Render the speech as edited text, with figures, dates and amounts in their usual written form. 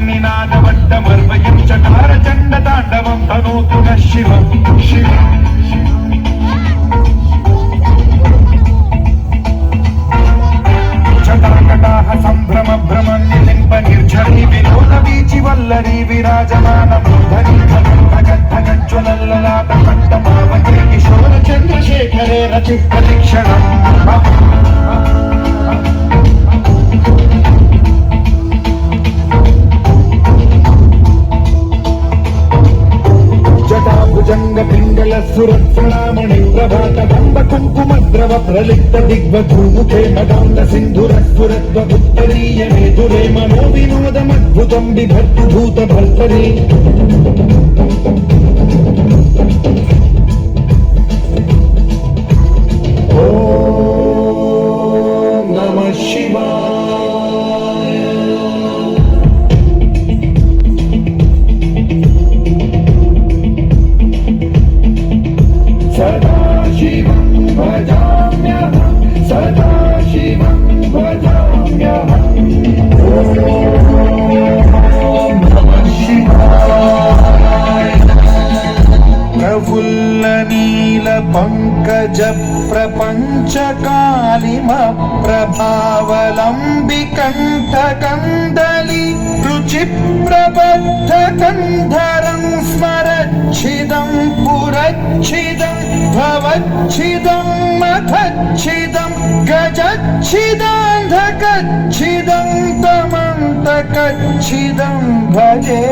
निनादवट्टमर्वयं चकारचण्डताण्डवं तनोतु नः शिवम् जटाकटाह सम्भ्रम भ्रमन्निलिम्ब निर्झरी विनोदवीचि वल्लरी विराजमानमूर्धनि धगद्धगज्ज्वलल्ललाट कण्ठमावके किशोर चन्द्रशेखरे रचित्तलिक्षणम् जटाभुजंग पिंगल सुरत्सणामणि प्रभात बंब कुंकुमद्रव प्रलिप्त दिग्वधूमुखे मदान्त सिन्धुरस्फुरद्वदुत्तरीय मेधुरे मनो विनोदमद्भुतं बिभर्तु भूत भर्तरि ओम नमः शिवाय। सदाशिवं भजाम्यहं सदाशिवं भजाम्यहं ॐ नमः शिवाय। प्रफुल्ल नील पंकज प्रपंच कालिम प्रभावलंबि कंठ कंदली रुचि प्रबद्ध कंधरं स्मरच्छिदं पुरच्छिदं भवच्छिदं मथच्छिदं गजच्छिदान्धकच्छिदं तमन्तकच्छिदं भजे।